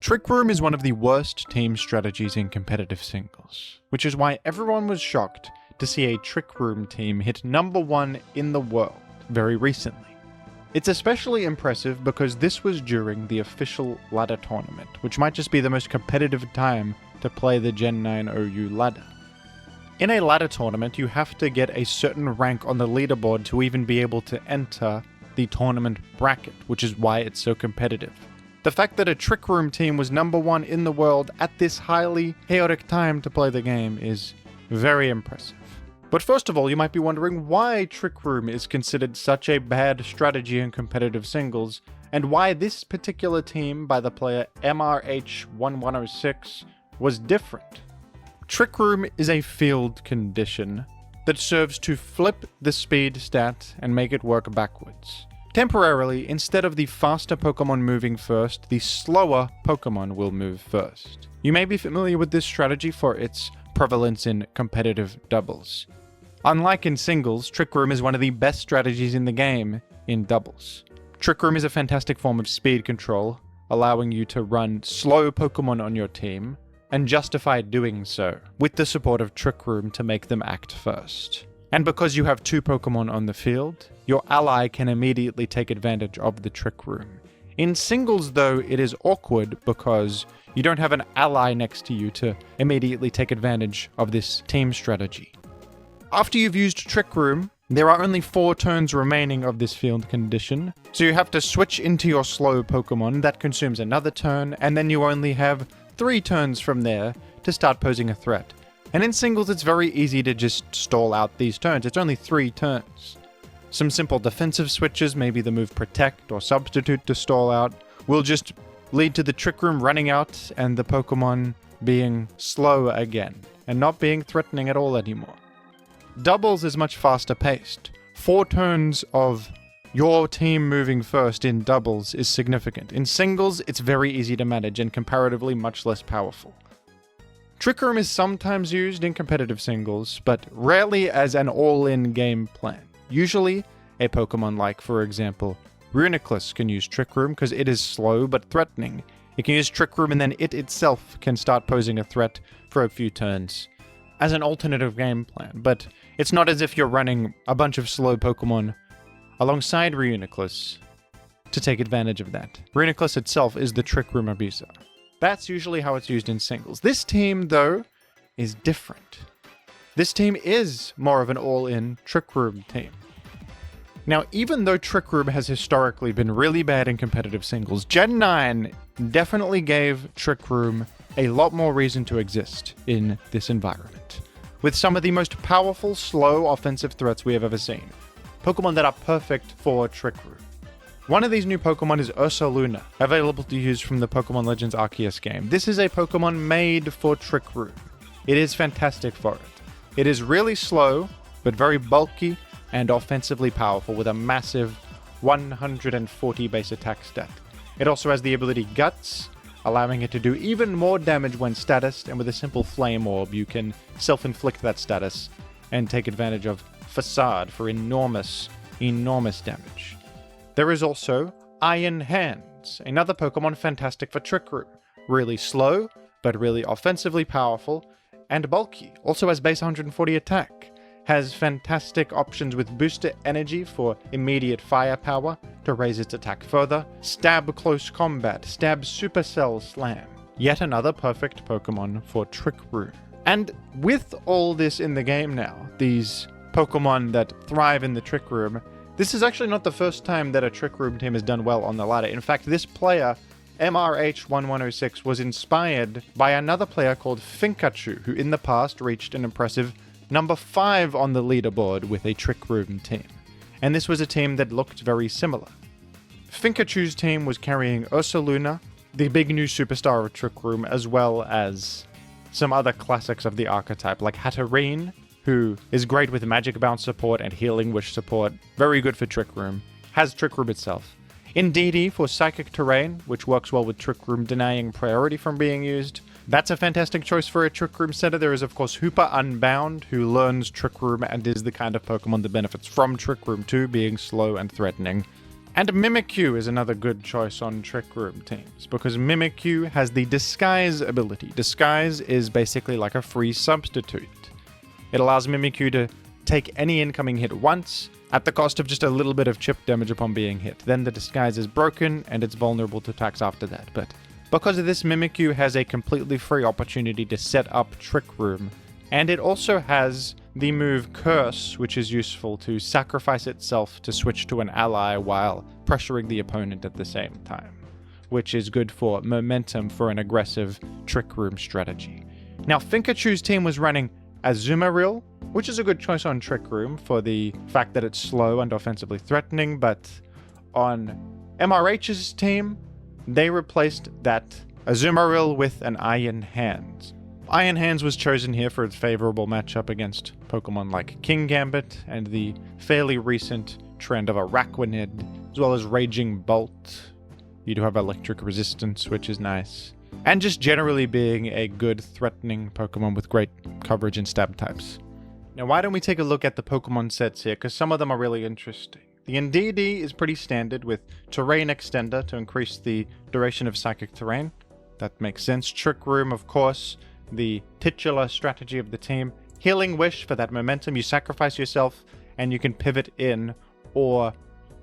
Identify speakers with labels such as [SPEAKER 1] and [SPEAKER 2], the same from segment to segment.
[SPEAKER 1] Trick Room is one of the worst team strategies in competitive singles, which is why everyone was shocked to see a Trick Room team hit #1 in the world very recently. It's especially impressive because this was during the official ladder tournament, which might just be the most competitive time to play the Gen 9 OU ladder. In a ladder tournament, you have to get a certain rank on the leaderboard to even be able to enter the tournament bracket, which is why it's so competitive. The fact that a Trick Room team was #1 in the world at this highly chaotic time to play the game is very impressive. But first of all, you might be wondering why Trick Room is considered such a bad strategy in competitive singles, and why this particular team by the player MRH1106 was different. Trick Room is a field condition that serves to flip the speed stat and make it work backwards. Temporarily, instead of the faster Pokemon moving first, the slower Pokemon will move first. You may be familiar with this strategy for its prevalence in competitive doubles. Unlike in singles, Trick Room is one of the best strategies in the game in doubles. Trick Room is a fantastic form of speed control, allowing you to run slow Pokemon on your team, and justify doing so with the support of Trick Room to make them act first. And because you have 2 Pokemon on the field, your ally can immediately take advantage of the Trick Room. In singles, though, it is awkward because you don't have an ally next to you to immediately take advantage of this team strategy. After you've used Trick Room, there are only 4 turns remaining of this field condition, so you have to switch into your slow Pokemon. That consumes another turn, and then you only have 3 turns from there to start posing a threat. And in singles, it's very easy to just stall out these turns. It's only 3 turns. Some simple defensive switches, maybe the move Protect or Substitute to stall out, will just lead to the Trick Room running out and the Pokemon being slow again, and not being threatening at all anymore. Doubles is much faster paced. 4 turns of your team moving first in doubles is significant. In singles, it's very easy to manage and comparatively much less powerful. Trick Room is sometimes used in competitive singles, but rarely as an all-in game plan. Usually, a Pokemon like, for example, Reuniclus can use Trick Room because it is slow but threatening. It can use Trick Room and then it itself can start posing a threat for a few turns as an alternative game plan, but it's not as if you're running a bunch of slow Pokemon alongside Reuniclus to take advantage of that. Reuniclus itself is the Trick Room abuser. That's usually how it's used in singles. This team, though, is different. This team is more of an all-in Trick Room team. Now, even though Trick Room has historically been really bad in competitive singles, Gen 9 definitely gave Trick Room a lot more reason to exist in this environment, with some of the most powerful, slow offensive threats we have ever seen. Pokemon that are perfect for Trick Room. One of these new Pokemon is Ursaluna, available to use from the Pokemon Legends Arceus game. This is a Pokemon made for Trick Room. It is fantastic for it. It is really slow, but very bulky and offensively powerful with a massive 140 base attack stat. It also has the ability Guts, allowing it to do even more damage when statused, and with a simple Flame Orb you can self-inflict that status and take advantage of Facade for enormous damage. There is also Iron Hands, another Pokemon fantastic for Trick Room. Really slow, but really offensively powerful, and bulky. Also has base 140 attack. Has fantastic options with Booster Energy for immediate firepower to raise its attack further, Stab Close Combat, Stab Supercell Slam. Yet another perfect Pokemon for Trick Room. And with all this in the game now, these Pokemon that thrive in the Trick Room, this is actually not the first time that a Trick Room team has done well on the ladder. In fact, this player, MRH1106, was inspired by another player called Finkachu, who in the past reached an impressive #5 on the leaderboard with a Trick Room team. And this was a team that looked very similar. Finkachu's team was carrying Ursaluna, the big new superstar of Trick Room, as well as some other classics of the archetype, like Hatterene, who is great with Magic Bounce support and Healing Wish support, very good for Trick Room, has Trick Room itself. Indeedee for Psychic Terrain, which works well with Trick Room denying priority from being used. That's a fantastic choice for a Trick Room center. There is, of course, Hooper Unbound, who learns Trick Room and is the kind of Pokemon that benefits from Trick Room too, being slow and threatening. And Mimikyu is another good choice on Trick Room teams, because Mimikyu has the Disguise ability. Disguise is basically like a free substitute. It allows Mimikyu to take any incoming hit once, at the cost of just a little bit of chip damage upon being hit. Then the Disguise is broken, and it's vulnerable to attacks after that. But because of this, Mimikyu has a completely free opportunity to set up Trick Room. And it also has the move Curse, which is useful to sacrifice itself to switch to an ally while pressuring the opponent at the same time, which is good for momentum for an aggressive Trick Room strategy. Now, Finkachu's team was running Azumarill, which is a good choice on Trick Room for the fact that it's slow and offensively threatening, but on MRH's team, they replaced that Azumarill with an Iron Hands. Iron Hands was chosen here for its favorable matchup against Pokemon like Kingambit and the fairly recent trend of Araquanid, as well as Raging Bolt. You do have electric resistance, which is nice. And just generally being a good threatening Pokemon with great coverage and stab types. Now, why don't we take a look at the Pokemon sets here, because some of them are really interesting. The Indeedee is pretty standard with Terrain Extender to increase the duration of Psychic Terrain. That makes sense. Trick Room, of course. The titular strategy of the team. Healing Wish for that momentum. You sacrifice yourself and you can pivot in, or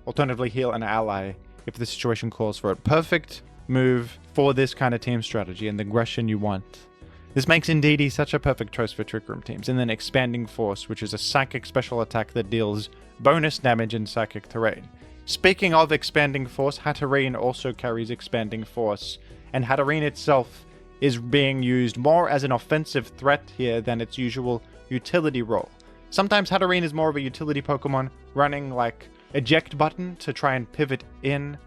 [SPEAKER 1] alternatively heal an ally if the situation calls for it. Perfect move for this kind of team strategy and the aggression you want. This makes Indeedee such a perfect choice for Trick Room teams. And then Expanding Force, which is a psychic special attack that deals bonus damage in Psychic Terrain. Speaking of Expanding Force, Hatterene also carries Expanding Force, and Hatterene itself is being used more as an offensive threat here than its usual utility role. Sometimes Hatterene is more of a utility Pokemon, running like Eject Button to try and pivot in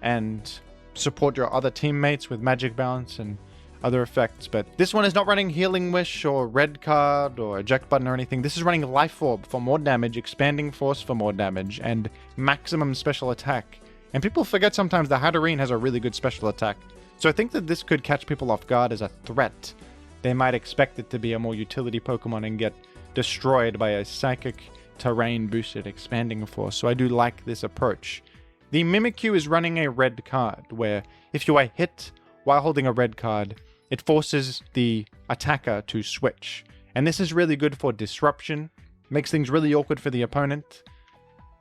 [SPEAKER 1] and support your other teammates with Magic Balance and other effects, but this one is not running Healing Wish or Red Card or Eject Button or anything. This is running Life Orb for more damage, Expanding Force for more damage, and maximum special attack. And people forget sometimes that Hatterene has a really good special attack. So I think that this could catch people off guard as a threat. They might expect it to be a more utility Pokemon and get destroyed by a Psychic Terrain boosted Expanding Force. So I do like this approach. The Mimikyu is running a red card, where if you are hit while holding a red card, it forces the attacker to switch. And this is really good for disruption, makes things really awkward for the opponent.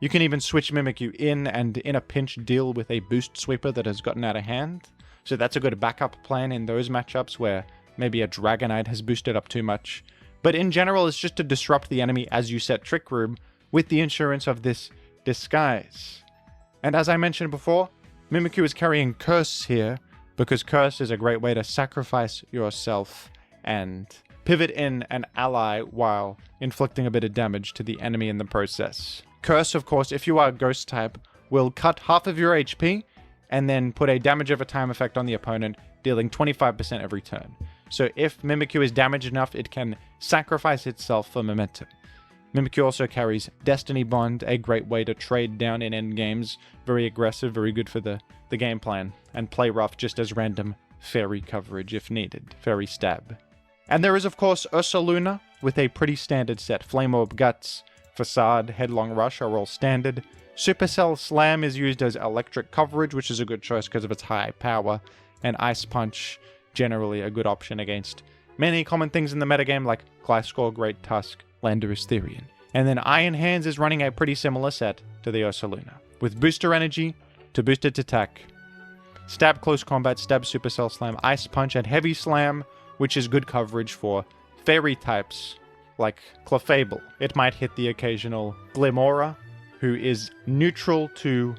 [SPEAKER 1] You can even switch Mimikyu in and in a pinch deal with a boost sweeper that has gotten out of hand. So that's a good backup plan in those matchups where maybe a Dragonite has boosted up too much. But in general, it's just to disrupt the enemy as you set Trick Room with the insurance of this Disguise. And as I mentioned before, Mimikyu is carrying Curse here, because Curse is a great way to sacrifice yourself and pivot in an ally while inflicting a bit of damage to the enemy in the process. Curse, of course, if you are Ghost type, will cut half of your HP and then put a damage over time effect on the opponent, dealing 25% every turn. So if Mimikyu is damaged enough, it can sacrifice itself for momentum. Mimikyu also carries Destiny Bond, a great way to trade down in endgames. Very aggressive, very good for the game plan. And play rough just as random fairy coverage if needed. Fairy stab. And there is, of course, Ursaluna with a pretty standard set. Flame Orb Guts, Facade, Headlong Rush are all standard. Supercell Slam is used as electric coverage, which is a good choice because of its high power. And Ice Punch, generally a good option against many common things in the metagame like Gliscor, Great Tusk, Landorus Therian. And then Iron Hands is running a pretty similar set to the Ursaluna, with Booster Energy to boost its attack, Stab Close Combat, Stab Supercell Slam, Ice Punch, and Heavy Slam, which is good coverage for fairy types like Clefable. It might hit the occasional Glimora, who is neutral to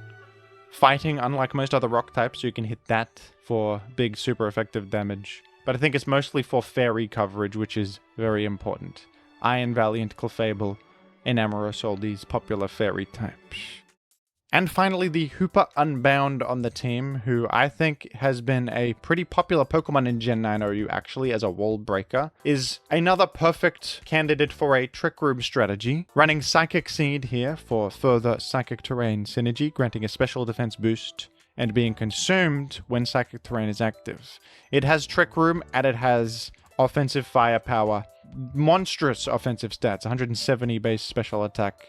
[SPEAKER 1] fighting, unlike most other rock types, so you can hit that for big, super effective damage. But I think it's mostly for fairy coverage, which is very important. Iron Valiant, Clefable, and Amoros, all these popular fairy types. And finally, the Hoopa Unbound on the team, who I think has been a pretty popular Pokemon in Gen 9 OU actually as a wall breaker, is another perfect candidate for a Trick Room strategy, running Psychic Seed here for further Psychic Terrain synergy, granting a special defense boost, and being consumed when Psychic Terrain is active. It has Trick Room, and it has offensive firepower, monstrous offensive stats, 170 base special attack,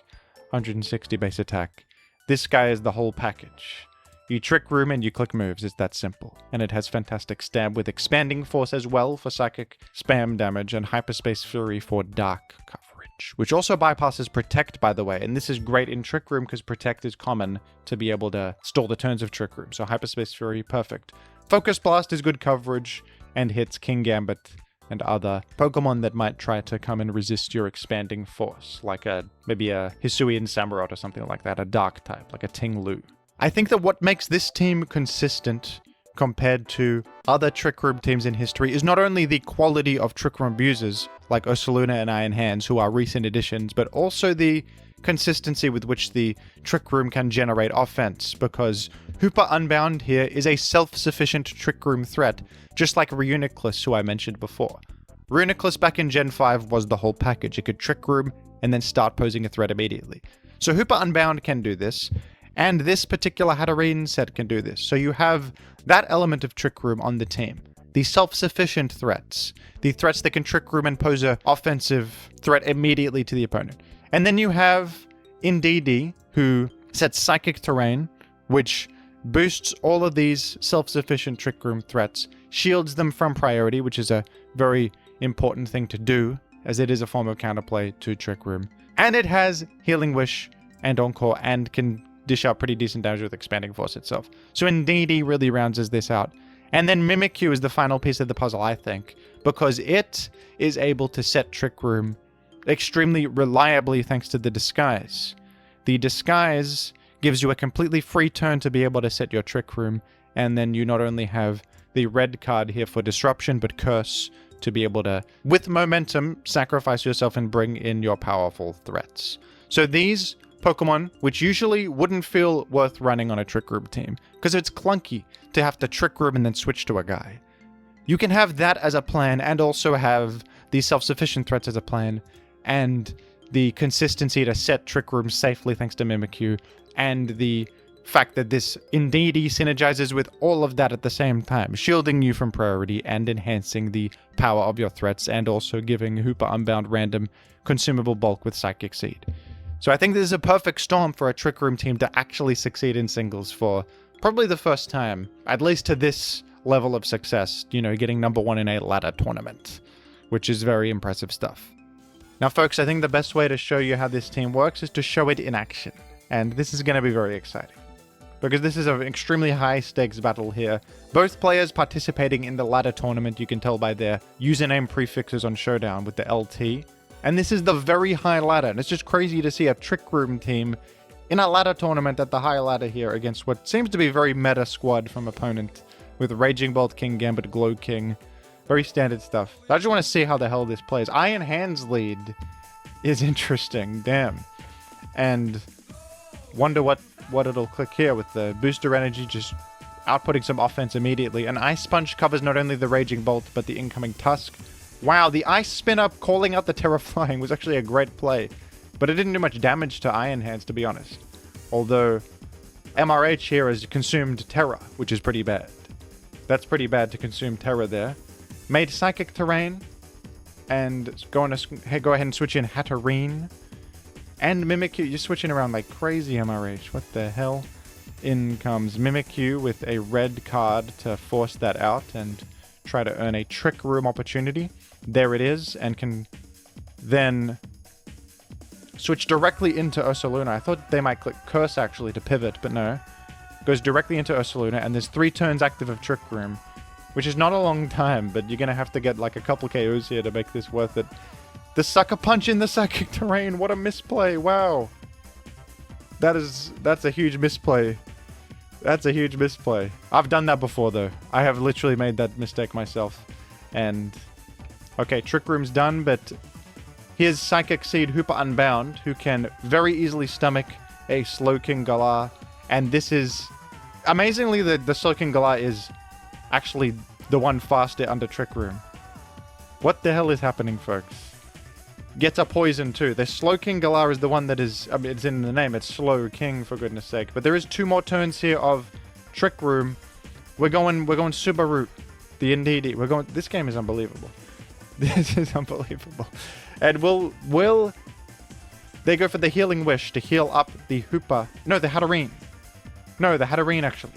[SPEAKER 1] 160 base attack. This guy is the whole package. You Trick Room and you click moves, it's that simple. And it has fantastic stab with Expanding Force as well for psychic spam damage and Hyperspace Fury for dark coverage, which also bypasses Protect, by the way. And this is great in Trick Room because Protect is common to be able to stall the turns of Trick Room. So Hyperspace Fury, perfect. Focus Blast is good coverage and hits King Gambit and other Pokemon that might try to come and resist your Expanding Force, like maybe a Hisuian Samurott or something like that, a dark type, like a Ting Lu. I think that what makes this team consistent compared to other Trick Room teams in history is not only the quality of Trick Room users, like Ursaluna and Iron Hands, who are recent additions, but also the consistency with which the Trick Room can generate offense, because Hoopa Unbound here is a self-sufficient Trick Room threat, just like Reuniclus, who I mentioned before. Reuniclus back in Gen 5 was the whole package. It could Trick Room and then start posing a threat immediately. So Hoopa Unbound can do this, and this particular Hatterene set can do this. So you have that element of Trick Room on the team. The self-sufficient threats. The threats that can Trick Room and pose an offensive threat immediately to the opponent. And then you have Indeedee, who sets Psychic Terrain, which boosts all of these self-sufficient Trick Room threats, shields them from priority, which is a very important thing to do, as it is a form of counterplay to Trick Room. And it has Healing Wish and Encore, and can dish out pretty decent damage with Expanding Force itself. So Indeedee really rounds this out. And then Mimikyu is the final piece of the puzzle, I think, because it is able to set Trick Room extremely reliably thanks to the Disguise. The Disguise gives you a completely free turn to be able to set your Trick Room, and then you not only have the red card here for Disruption, but Curse to be able to, with momentum, sacrifice yourself and bring in your powerful threats. So these Pokemon, which usually wouldn't feel worth running on a Trick Room team, because it's clunky to have to Trick Room and then switch to a guy. You can have that as a plan, and also have the self-sufficient threats as a plan, and the consistency to set Trick Room safely thanks to Mimikyu, and the fact that this Indeedee synergizes with all of that at the same time, shielding you from priority and enhancing the power of your threats, and also giving Hoopa Unbound random consumable bulk with Psychic Seed. So I think this is a perfect storm for a Trick Room team to actually succeed in singles for probably the first time, at least to this level of success, you know, getting number one in a ladder tournament, which is very impressive stuff. Now, folks, I think the best way to show you how this team works is to show it in action. And this is going to be very exciting, because this is an extremely high-stakes battle here. Both players participating in the ladder tournament, you can tell by their username prefixes on Showdown with the LT. And this is the very high ladder, and it's just crazy to see a Trick Room team in a ladder tournament at the high ladder here against what seems to be a very meta squad from opponent, with Raging Bolt King, Gambit, Glow King. Very standard stuff. I just want to see how the hell this plays. Iron Hands lead is interesting, damn. And wonder what it'll click here with the booster energy just outputting some offense immediately. An Ice Punch covers not only the Raging Bolt, but the incoming Tusk. Wow, the Ice Spin Up calling out the Terra Flying was actually a great play, but it didn't do much damage to Iron Hands, to be honest. Although MRH here has consumed Terra, which is pretty bad. That's pretty bad to consume Terra there. Made Psychic Terrain, and go ahead and switch in Hatterene. And Mimikyu, you're switching around like crazy, MRH. What the hell? In comes Mimikyu with a red card to force that out and try to earn a Trick Room opportunity. There it is, and can then switch directly into Ursaluna. I thought they might click Curse actually to pivot, but no. Goes directly into Ursaluna, and there's 3 turns active of Trick Room, which is not a long time, but you're going to have to get like a couple KOs here to make this worth it. The Sucker Punch in the Psychic Terrain, what a misplay, wow. That's a huge misplay. That's a huge misplay. I've done that before though. I have literally made that mistake myself. And okay, Trick Room's done, but here's Psychic Seed Hoopa Unbound, who can very easily stomach a Slowking Galar. And this is amazingly the Slowking Galar is actually the one faster under Trick Room. What the hell is happening, folks? Gets a poison too. The Slowking Galar is the one that is, I mean, it's in the name, it's Slow King for goodness sake. But there is 2 more turns here of Trick Room. We're going Super Root, the Indeedee. This game is unbelievable. This is unbelievable. And there's They go for the Healing Wish to heal up the Hoopa. No, the Hatterene. No, the Hatterene, actually.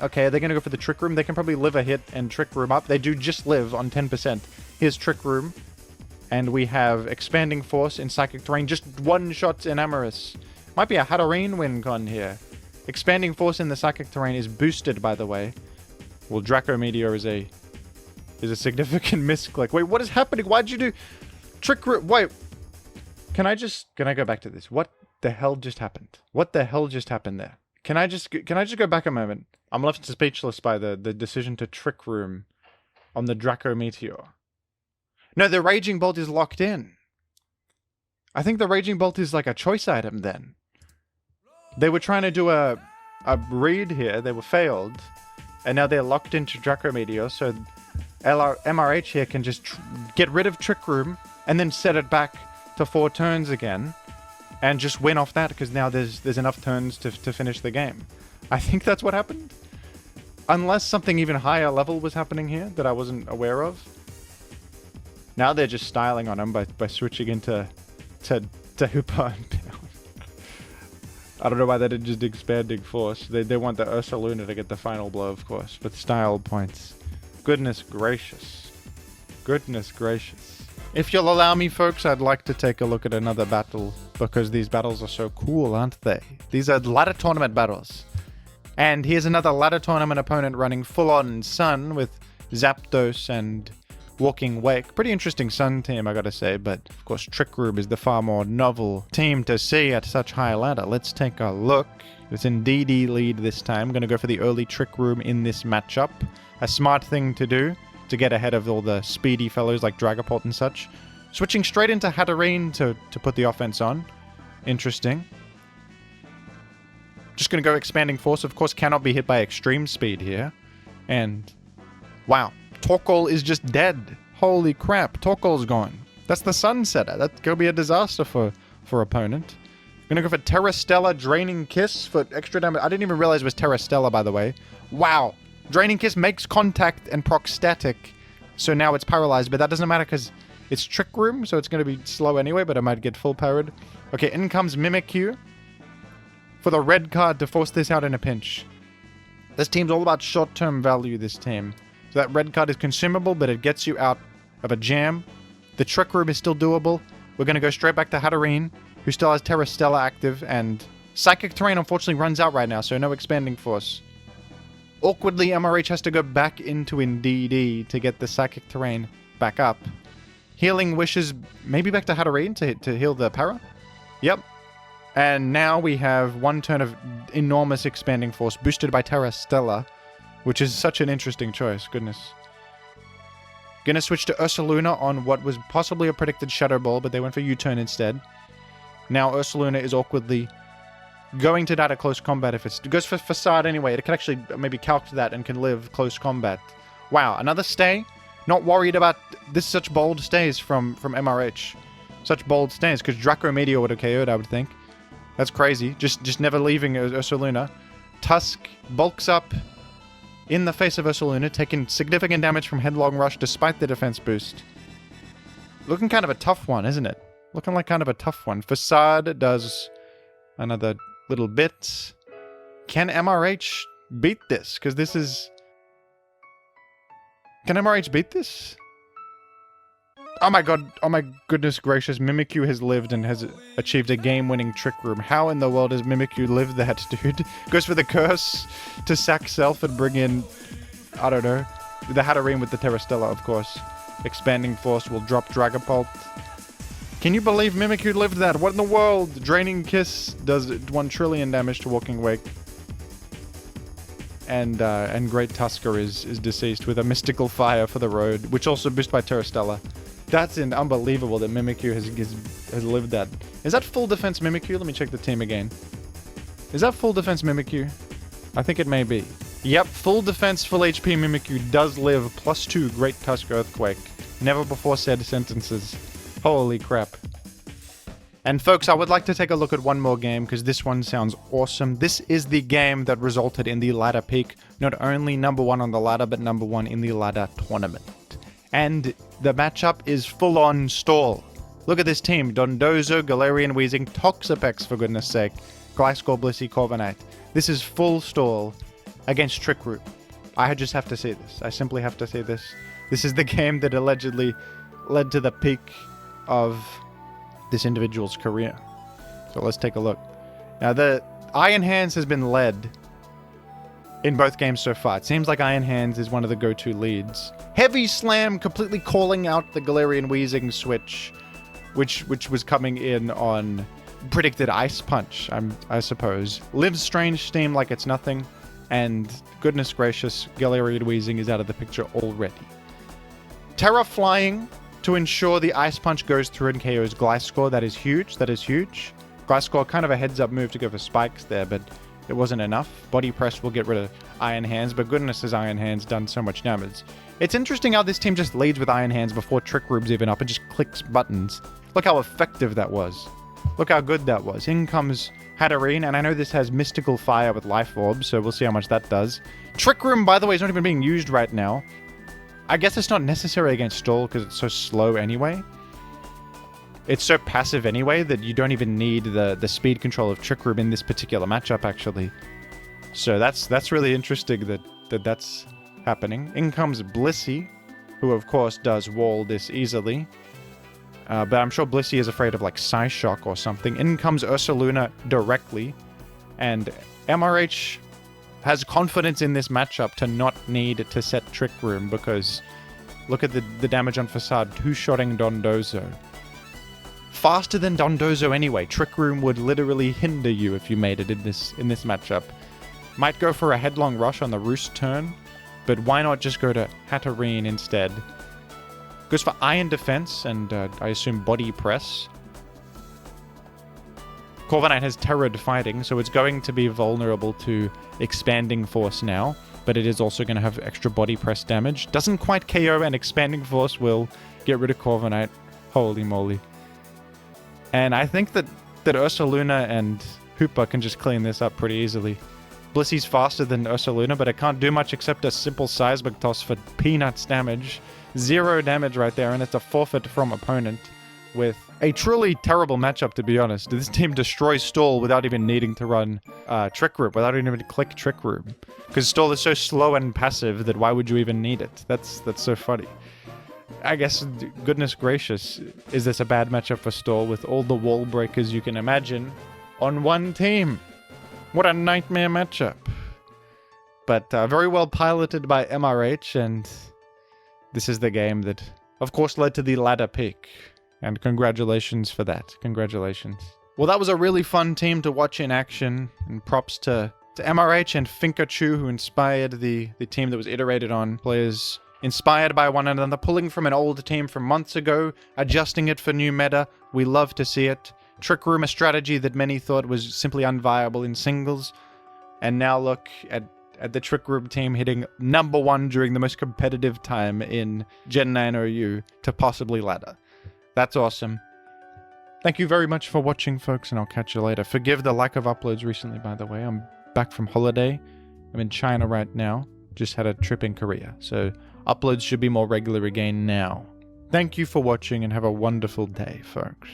[SPEAKER 1] Okay, they're going to go for the Trick Room. They can probably live a hit and Trick Room up. They do just live on 10%. Here's Trick Room. And we have Expanding Force in Psychic Terrain. Just one shot in Amorous. Might be a Hatterene win con here. Expanding Force in the Psychic Terrain is boosted, by the way. Well, Draco Meteor is a significant misclick. Wait, what is happening? Why'd you do Trick Room? Wait. Can I go back to this? What the hell just happened? What the hell just happened there? Can I just go back a moment? I'm left speechless by the decision to Trick Room on the Draco Meteor. No, the Raging Bolt is locked in. I think the Raging Bolt is like a choice item then. They were trying to do a read here. They were failed. And now they're locked into Draco Meteor. So MRH here can just get rid of Trick Room and then set it back to 4 turns again. And just win off that because now there's enough turns to finish the game. I think that's what happened. Unless something even higher level was happening here that I wasn't aware of. Now they're just styling on him by switching into Hoopa and Pound. I don't know why they didn't just Expanding Force. They want the Ursaluna to get the final blow, of course, with style points. Goodness gracious. Goodness gracious. If you'll allow me, folks, I'd like to take a look at another battle, because these battles are so cool, aren't they? These are ladder tournament battles. And here's another ladder tournament opponent running full-on Sun with Zapdos and Walking Wake. Pretty interesting Sun team, I gotta say, but of course Trick Room is the far more novel team to see at such high ladder. Let's take a look. It's in DD lead this time. Gonna go for the early Trick Room in this matchup. A smart thing to do to get ahead of all the speedy fellows like Dragapult and such. Switching straight into Hatterene to put the offense on. Interesting. Just gonna go Expanding Force. Of course, cannot be hit by Extreme Speed here. And wow. Torkoal is just dead. Holy crap, Torkoal's gone. That's the Sunsetter. That's gonna be a disaster for opponent. Gonna go for Terra Stella Draining Kiss for extra damage. I didn't even realize it was Terra Stella, by the way. Wow. Draining Kiss makes contact and proc static. So now it's paralyzed, but that doesn't matter because it's Trick Room, so it's gonna be slow anyway, but I might get full powered. Okay, in comes Mimikyu for the red card to force this out in a pinch. This team's all about short-term value, this team. So that red card is consumable, but it gets you out of a jam. The Trick Room is still doable. We're going to go straight back to Hatterene, who still has Terra Stella active, and Psychic Terrain unfortunately runs out right now, so no Expanding Force. Awkwardly, MRH has to go back into DD to get the Psychic Terrain back up. Healing Wishes maybe back to Hatterene to heal the para? Yep. And now we have one turn of enormous Expanding Force boosted by Terra Stella, which is such an interesting choice, goodness. Gonna switch to Ursaluna on what was possibly a predicted Shadow Ball, but they went for U-turn instead. Now Ursaluna is awkwardly going to die to close combat if it goes for Facade anyway. It can actually maybe calc that and can live close combat. Wow, another stay? Not worried about this such bold stays from MRH. Such bold stays, because Draco Meteor would have KO'd, I would think. That's crazy. Just never leaving Ursaluna. Tusk bulks up in the face of Ursaluna, taking significant damage from Headlong Rush despite the defense boost. Looking kind of a tough one, isn't it? Looking like kind of a tough one. Facade does another little bit. Can MRH beat this? Because this is... Can MRH beat this? Oh my god, oh my goodness gracious, Mimikyu has lived and has achieved a game-winning Trick Room. How in the world has Mimikyu lived that, dude? Goes for the Curse to sack self and bring in, I don't know, the Hatterene with the Terra Stella, of course. Expanding Force will drop Dragapult. Can you believe Mimikyu lived that? What in the world? Draining Kiss does 1 trillion damage to Walking Wake. And Great Tusker is deceased with a Mystical Fire for the road, which also boosted by Terra Stella. That's unbelievable that Mimikyu has lived that. Is that full defense Mimikyu? Let me check the team again. Is that full defense Mimikyu? I think it may be. Yep, full defense, full HP Mimikyu does live. +2 Great Tusk Earthquake. Never before said sentences. Holy crap. And folks, I would like to take a look at one more game because this one sounds awesome. This is the game that resulted in the ladder peak. Not only #1 on the ladder, but #1 in the ladder tournament. And the matchup is full-on stall. Look at this team. Dondozo, Galarian Weezing, Toxapex, for goodness sake. Gliscor, Blissey, Corviknight. This is full stall against Trick Room. I just have to say this. I simply have to say this. This is the game that allegedly led to the peak of this individual's career. So let's take a look. Now, the Iron Hands has been led in both games so far. It seems like Iron Hands is one of the go-to leads. Heavy Slam completely calling out the Galarian Weezing switch, which was coming in on predicted Ice Punch, I suppose. Lives Strange Steam like it's nothing, and goodness gracious, Galarian Weezing is out of the picture already. Terra Flying to ensure the Ice Punch goes through and KOs Gliscor. That is huge. That is huge. Gliscor, kind of a heads-up move to go for spikes there, but it wasn't enough. Body Press will get rid of Iron Hands, but goodness has Iron Hands done so much damage. It's interesting how this team just leads with Iron Hands before Trick Room's even up and just clicks buttons. Look how effective that was. Look how good that was. In comes Hatterene, and I know this has Mystical Fire with Life Orb, so we'll see how much that does. Trick Room, by the way, is not even being used right now. I guess it's not necessary against Stall because it's so slow anyway. It's so passive anyway that you don't even need the speed control of Trick Room in this particular matchup, actually. So that's really interesting that's happening. In comes Blissey, who of course does wall this easily. But I'm sure Blissey is afraid of like Psyshock or something. In comes Ursaluna directly. And MRH has confidence in this matchup to not need to set Trick Room because look at the damage on Facade. Two-shotting Dondozo. Faster than Dondozo anyway. Trick Room would literally hinder you if you made it in this matchup. Might go for a headlong rush on the Roost turn, but why not just go to Hatterene instead? Goes for Iron Defense and I assume Body Press. Corviknight has Terrored Fighting, so it's going to be vulnerable to Expanding Force now, but it is also going to have extra Body Press damage. Doesn't quite KO, and Expanding Force will get rid of Corviknight. Holy moly. And I think that Ursaluna and Hoopa can just clean this up pretty easily. Blissey's faster than Ursaluna, but it can't do much except a simple Seismic Toss for peanuts damage. 0 damage right there, and it's a forfeit from opponent with a truly terrible matchup, to be honest. This team destroys Stall without even needing to run Trick Room, without even click Trick Room. Because Stall is so slow and passive that why would you even need it? That's so funny. I guess, goodness gracious, is this a bad matchup for Stall with all the wall breakers you can imagine on one team? What a nightmare matchup. But very well piloted by MRH, and this is the game that, of course, led to the ladder pick. And congratulations for that. Congratulations. Well, that was a really fun team to watch in action, and props to MRH and Finkachu, who inspired the team that was iterated on. Players inspired by one another, pulling from an old team from months ago, adjusting it for new meta. We love to see it. Trick Room, a strategy that many thought was simply unviable in singles. And now look at the Trick Room team hitting #1 during the most competitive time in Gen 9 OU to possibly ladder. That's awesome. Thank you very much for watching, folks, and I'll catch you later. Forgive the lack of uploads recently, by the way. I'm back from holiday. I'm in China right now. Just had a trip in Korea, so uploads should be more regular again now. Thank you for watching and have a wonderful day, folks.